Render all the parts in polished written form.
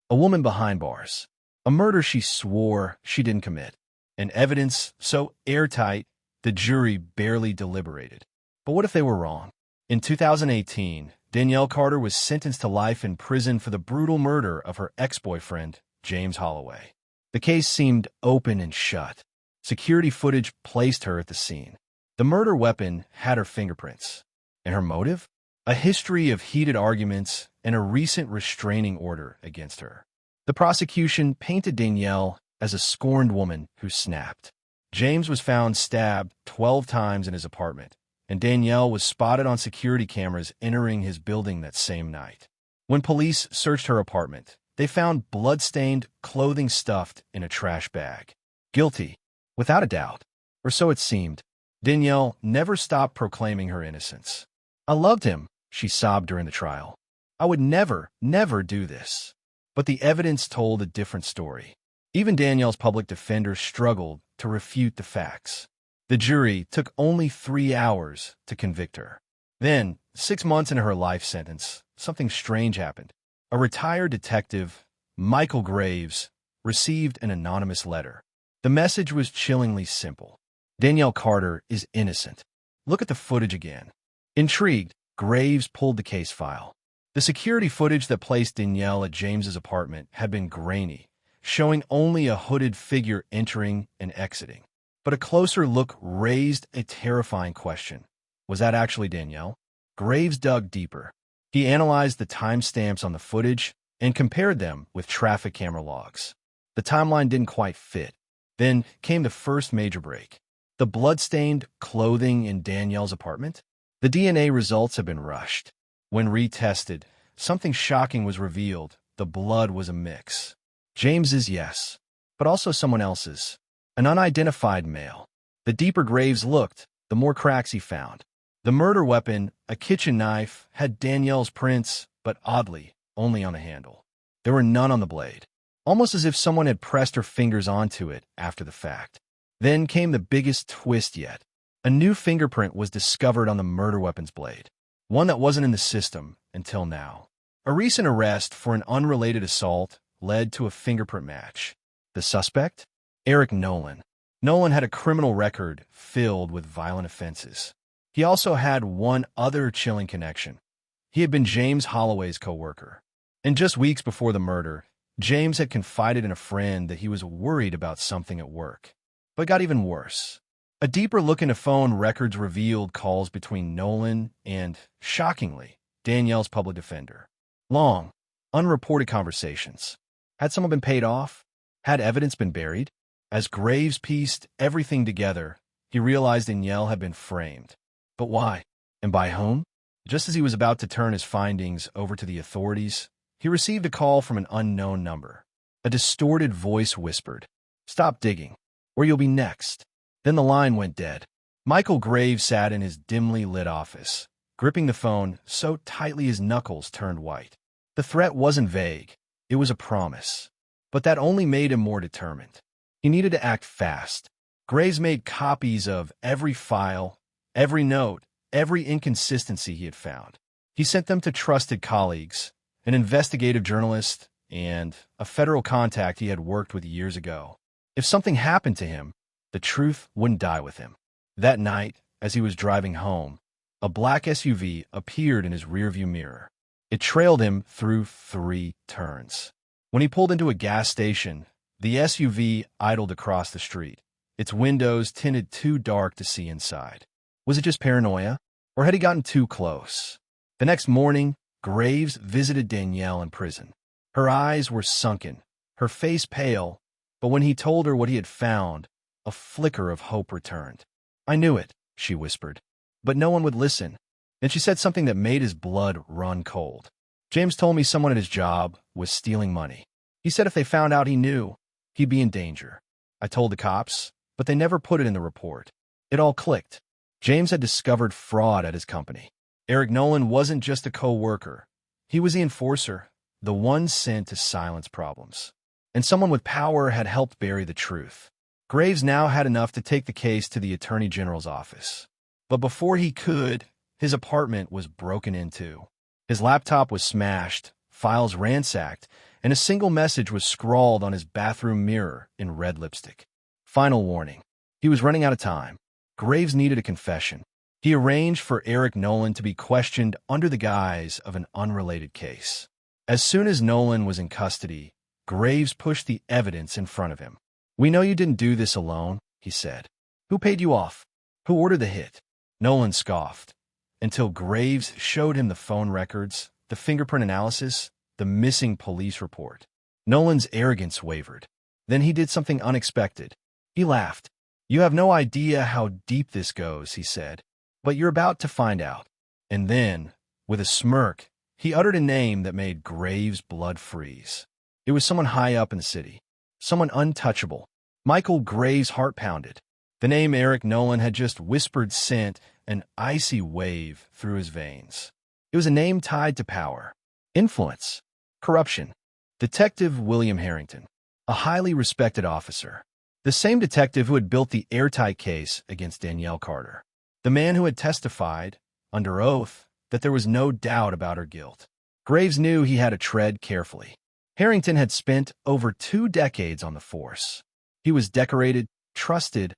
A woman behind bars. A murder she swore she didn't commit. And evidence so airtight, the jury barely deliberated. But what if they were wrong? In 2018, Danielle Carter was sentenced to life in prison for the brutal murder of her ex-boyfriend, James Holloway. The case seemed open and shut. Security footage placed her at the scene. The murder weapon had her fingerprints. And her motive? A history of heated arguments and a recent restraining order against her. The prosecution painted Danielle as a scorned woman who snapped. James was found stabbed 12 times in his apartment, and Danielle was spotted on security cameras entering his building that same night. When police searched her apartment, they found blood-stained clothing stuffed in a trash bag. Guilty, without a doubt, or so it seemed. Danielle never stopped proclaiming her innocence. "I loved him," she sobbed during the trial. "I would never do this." But the evidence told a different story. Even Danielle's public defender struggled to refute the facts. The jury took only 3 hours to convict her. Then, 6 months into her life sentence, something strange happened. A retired detective, Michael Graves, received an anonymous letter. The message was chillingly simple. Danielle Carter is innocent. Look at the footage again. Intrigued, Graves pulled the case file. The security footage that placed Danielle at James's apartment had been grainy, showing only a hooded figure entering and exiting. But a closer look raised a terrifying question. Was that actually Danielle? Graves dug deeper. He analyzed the timestamps on the footage and compared them with traffic camera logs. The timeline didn't quite fit. Then came the first major break. The blood-stained clothing in Danielle's apartment? The DNA results had been rushed. When retested, something shocking was revealed. The blood was a mix. James's, yes, but also someone else's. An unidentified male. The deeper Graves looked, the more cracks he found. The murder weapon, a kitchen knife, had Danielle's prints, but oddly, only on the handle. There were none on the blade, almost as if someone had pressed her fingers onto it after the fact. Then came the biggest twist yet. A new fingerprint was discovered on the murder weapon's blade. One that wasn't in the system until now. A recent arrest for an unrelated assault led to a fingerprint match. The suspect? Eric Nolan. Nolan had a criminal record filled with violent offenses. He also had one other chilling connection. He had been James Holloway's co-worker. And just weeks before the murder, James had confided in a friend that he was worried about something at work. But it got even worse. A deeper look into phone records revealed calls between Nolan and, shockingly, Danielle's public defender. Long, unreported conversations. Had someone been paid off? Had evidence been buried? As Graves pieced everything together, he realized Danielle had been framed. But why? And by whom? Just as he was about to turn his findings over to the authorities, he received a call from an unknown number. A distorted voice whispered, "Stop digging, or you'll be next." Then the line went dead. Michael Graves sat in his dimly lit office, gripping the phone so tightly his knuckles turned white. The threat wasn't vague. It was a promise. But that only made him more determined. He needed to act fast. Graves made copies of every file, every note, every inconsistency he had found. He sent them to trusted colleagues, an investigative journalist, and a federal contact he had worked with years ago. If something happened to him, the truth wouldn't die with him. That night, as he was driving home, a black SUV appeared in his rearview mirror. It trailed him through 3 turns. When he pulled into a gas station, the SUV idled across the street, its windows tinted too dark to see inside. Was it just paranoia, or had he gotten too close? The next morning, Graves visited Danielle in prison. Her eyes were sunken, her face pale, but when he told her what he had found, a flicker of hope returned. "I knew it," she whispered. But no one would listen. Then she said something that made his blood run cold. "James told me someone at his job was stealing money. He said if they found out he knew, he'd be in danger. I told the cops, but they never put it in the report." It all clicked. James had discovered fraud at his company. Eric Nolan wasn't just a co-worker. He was the enforcer, the one sent to silence problems. And someone with power had helped bury the truth. Graves now had enough to take the case to the Attorney General's office. But before he could, his apartment was broken into. His laptop was smashed, files ransacked, and a single message was scrawled on his bathroom mirror in red lipstick. Final warning. He was running out of time. Graves needed a confession. He arranged for Eric Nolan to be questioned under the guise of an unrelated case. As soon as Nolan was in custody, Graves pushed the evidence in front of him. "We know you didn't do this alone," he said. "Who paid you off? Who ordered the hit?" Nolan scoffed, until Graves showed him the phone records, the fingerprint analysis, the missing police report. Nolan's arrogance wavered. Then he did something unexpected. He laughed. "You have no idea how deep this goes," he said, "but you're about to find out." And then, with a smirk, he uttered a name that made Graves' blood freeze. It was someone high up in the city, someone untouchable. Michael Graves' heart pounded. The name Eric Nolan had just whispered sent an icy wave through his veins. It was a name tied to power, influence, corruption. Detective William Harrington, a highly respected officer. The same detective who had built the airtight case against Danielle Carter. The man who had testified, under oath, that there was no doubt about her guilt. Graves knew he had to tread carefully. Harrington had spent over 2 decades on the force. He was decorated, trusted,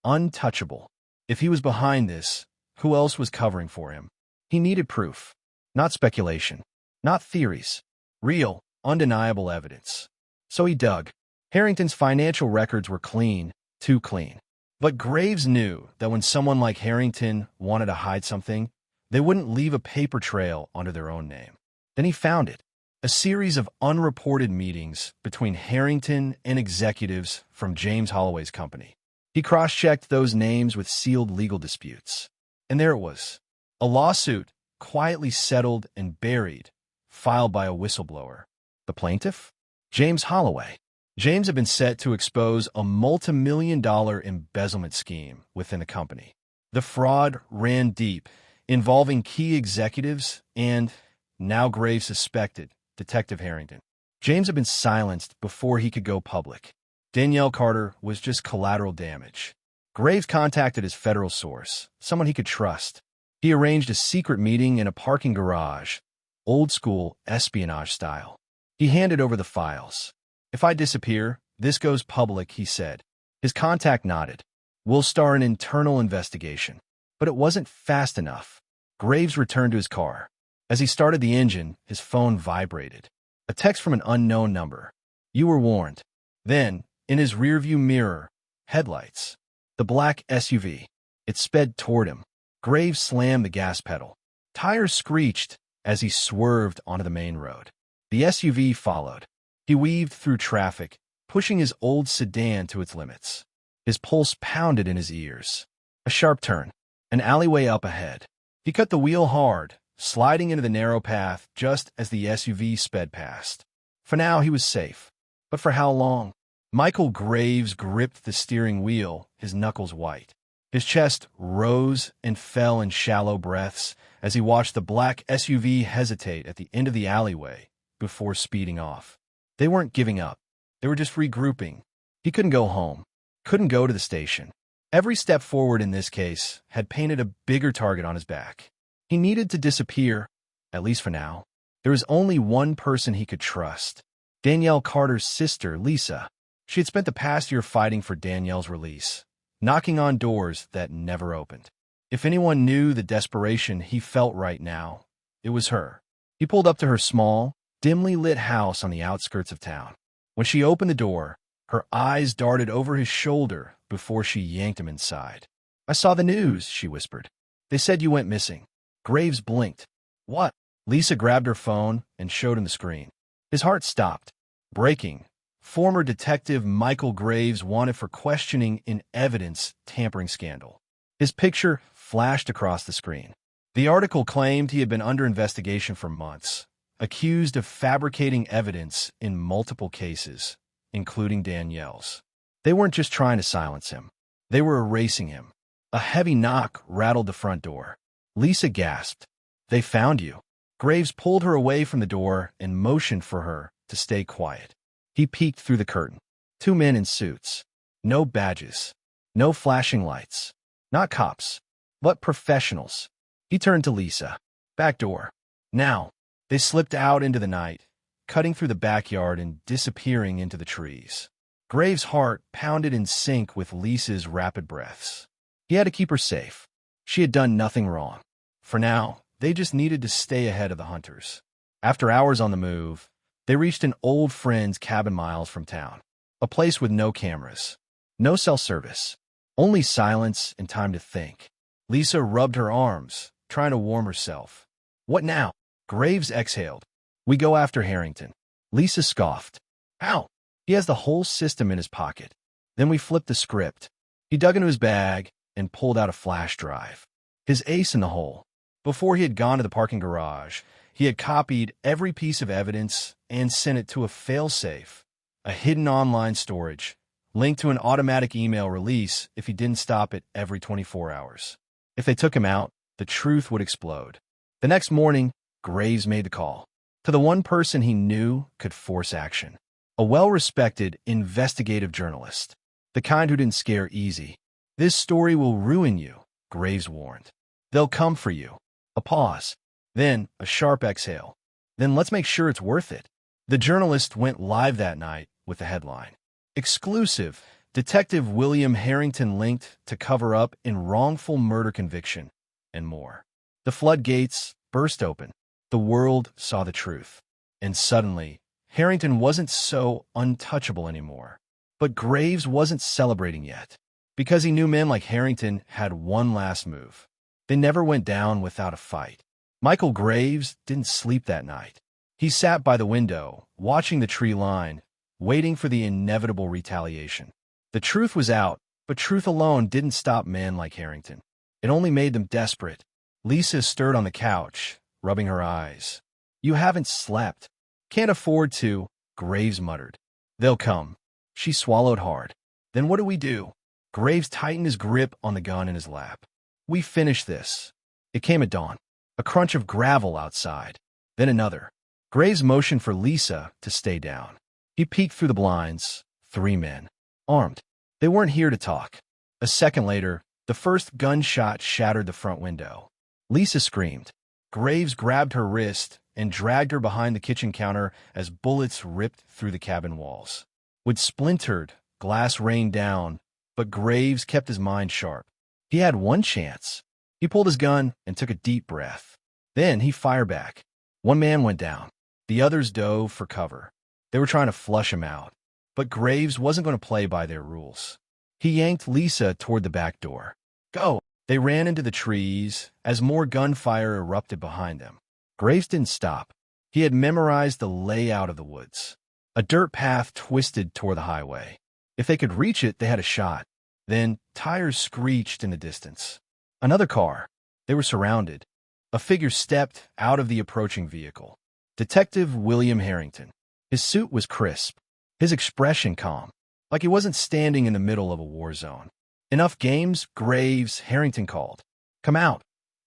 untouchable. If he was behind this, who else was covering for him? He needed proof. Not speculation. Not theories. Real, undeniable evidence. So he dug. Harrington's financial records were clean, too clean. But Graves knew that when someone like Harrington wanted to hide something, they wouldn't leave a paper trail under their own name. Then he found it. A series of unreported meetings between Harrington and executives from James Holloway's company. He cross-checked those names with sealed legal disputes. And there it was. A lawsuit, quietly settled and buried, filed by a whistleblower. The plaintiff? James Holloway. James had been set to expose a multi-million-dollar embezzlement scheme within the company. The fraud ran deep, involving key executives and, now Graves suspected, Detective Harrington. James had been silenced before he could go public. Danielle Carter was just collateral damage. Graves contacted his federal source, someone he could trust. He arranged a secret meeting in a parking garage, old-school espionage style. He handed over the files. "If I disappear, this goes public," he said. His contact nodded. "We'll start an internal investigation." But it wasn't fast enough. Graves returned to his car. As he started the engine, his phone vibrated. A text from an unknown number. "You were warned." Then, in his rearview mirror, headlights. The black SUV. It sped toward him. Graves slammed the gas pedal. Tires screeched as he swerved onto the main road. The SUV followed. He weaved through traffic, pushing his old sedan to its limits. His pulse pounded in his ears. A sharp turn. An alleyway up ahead. He cut the wheel hard, sliding into the narrow path just as the SUV sped past. For now, he was safe. But for how long? Michael Graves gripped the steering wheel, his knuckles white. His chest rose and fell in shallow breaths as he watched the black SUV hesitate at the end of the alleyway before speeding off. They weren't giving up. They were just regrouping. He couldn't go home. Couldn't go to the station. Every step forward in this case had painted a bigger target on his back. He needed to disappear, at least for now. There was only one person he could trust. Danielle Carter's sister, Lisa. She had spent the past year fighting for Danielle's release, knocking on doors that never opened. If anyone knew the desperation he felt right now, it was her. He pulled up to her small, dimly lit house on the outskirts of town. When she opened the door, her eyes darted over his shoulder before she yanked him inside. "I saw the news," she whispered. "They said you went missing." Graves blinked. "What?" Lisa grabbed her phone and showed him the screen. His heart stopped. Breaking. Former Detective Michael Graves wanted for questioning in evidence tampering scandal. His picture flashed across the screen. The article claimed he had been under investigation for months, accused of fabricating evidence in multiple cases, including Danielle's. They weren't just trying to silence him. They were erasing him. A heavy knock rattled the front door. Lisa gasped. "They found you." Graves pulled her away from the door and motioned for her to stay quiet. He peeked through the curtain. 2 men in suits. No badges. No flashing lights. Not cops, but professionals. He turned to Lisa. "Back door." Now. They slipped out into the night, cutting through the backyard and disappearing into the trees. Graves' heart pounded in sync with Lisa's rapid breaths. He had to keep her safe. She had done nothing wrong. For now, they just needed to stay ahead of the hunters. After hours on the move, they reached an old friend's cabin miles from town, a place with no cameras, no cell service, only silence and time to think. Lisa rubbed her arms, trying to warm herself. What now? Graves exhaled. We go after Harrington. Lisa scoffed. How? He has the whole system in his pocket. Then we flipped the script. He dug into his bag and pulled out a flash drive. His ace in the hole. Before he had gone to the parking garage, he had copied every piece of evidence and sent it to a failsafe, a hidden online storage, linked to an automatic email release if he didn't stop it every 24 hours. If they took him out, the truth would explode. The next morning, Graves made the call to the one person he knew could force action. A well-respected investigative journalist, the kind who didn't scare easy. This story will ruin you, Graves warned. They'll come for you. A pause. Then a sharp exhale. Then let's make sure it's worth it. The journalist went live that night with the headline. Exclusive. Detective William Harrington linked to cover up in wrongful murder conviction, and more. The floodgates burst open. The world saw the truth. And suddenly, Harrington wasn't so untouchable anymore. But Graves wasn't celebrating yet, because he knew men like Harrington had one last move. They never went down without a fight. Michael Graves didn't sleep that night. He sat by the window, watching the tree line, waiting for the inevitable retaliation. The truth was out, but truth alone didn't stop men like Harrington. It only made them desperate. Lisa stirred on the couch, rubbing her eyes. You haven't slept. Can't afford to, Graves muttered. They'll come. She swallowed hard. Then what do we do? Graves tightened his grip on the gun in his lap. We finish this. It came at dawn. A crunch of gravel outside. Then another. Graves motioned for Lisa to stay down. He peeked through the blinds. 3 men. Armed. They weren't here to talk. A second later, the first gunshot shattered the front window. Lisa screamed. Graves grabbed her wrist and dragged her behind the kitchen counter as bullets ripped through the cabin walls. With splintered, glass rained down, but Graves kept his mind sharp. He had one chance. He pulled his gun and took a deep breath. Then he fired back. One man went down. The others dove for cover. They were trying to flush him out. But Graves wasn't going to play by their rules. He yanked Lisa toward the back door. Go! They ran into the trees as more gunfire erupted behind them. Graves didn't stop. He had memorized the layout of the woods. A dirt path twisted toward the highway. If they could reach it, they had a shot. Then tires screeched in the distance. Another car. They were surrounded. A figure stepped out of the approaching vehicle. Detective William Harrington. His suit was crisp. His expression calm, like he wasn't standing in the middle of a war zone. Enough games, Graves, Harrington called. Come out,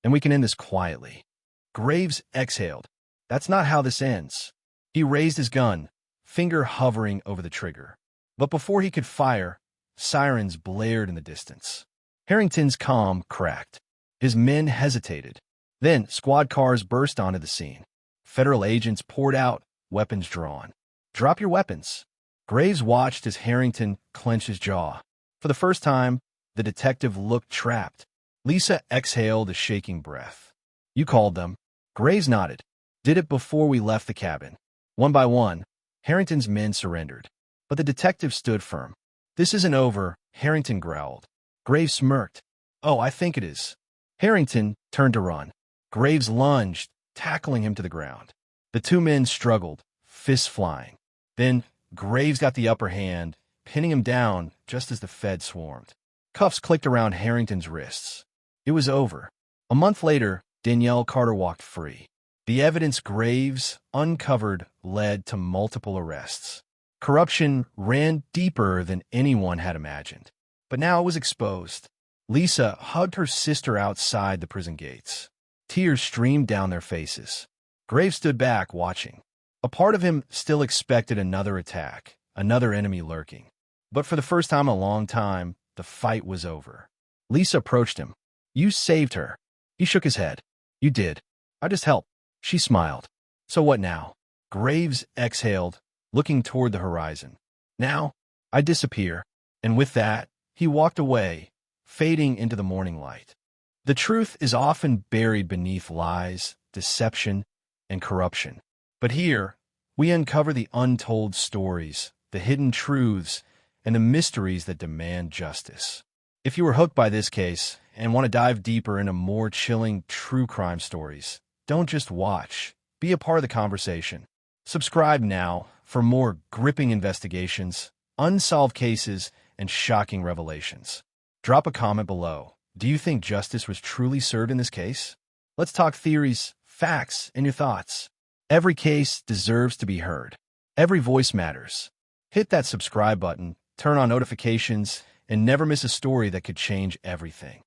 and we can end this quietly. Graves exhaled. That's not how this ends. He raised his gun, finger hovering over the trigger. But before he could fire, sirens blared in the distance. Harrington's calm cracked. His men hesitated. Then squad cars burst onto the scene. Federal agents poured out, weapons drawn. Drop your weapons. Graves watched as Harrington clenched his jaw. For the first time, the detective looked trapped. Lisa exhaled a shaking breath. You called them. Graves nodded. Did it before we left the cabin. One by one, Harrington's men surrendered. But the detective stood firm. This isn't over, Harrington growled. Graves smirked. Oh, I think it is. Harrington turned to run. Graves lunged, tackling him to the ground. The 2 men struggled, fists flying. Then Graves got the upper hand, pinning him down just as the Fed swarmed. Cuffs clicked around Harrington's wrists. It was over. A month later, Danielle Carter walked free. The evidence Graves uncovered led to multiple arrests. Corruption ran deeper than anyone had imagined. But now it was exposed. Lisa hugged her sister outside the prison gates. Tears streamed down their faces. Graves stood back, watching. A part of him still expected another attack, another enemy lurking. But for the first time in a long time, the fight was over. Lisa approached him. You saved her. He shook his head. You did. I just helped. She smiled. So what now? Graves exhaled, looking toward the horizon. Now, I disappear. And with that, he walked away, fading into the morning light. The truth is often buried beneath lies, deception, and corruption. But here, we uncover the untold stories, the hidden truths, and the mysteries that demand justice. If you were hooked by this case and want to dive deeper into more chilling true crime stories, don't just watch. Be a part of the conversation. Subscribe now for more gripping investigations, unsolved cases, and shocking revelations. Drop a comment below. Do you think justice was truly served in this case? Let's talk theories, facts, and your thoughts. Every case deserves to be heard. Every voice matters. Hit that subscribe button, turn on notifications, and never miss a story that could change everything.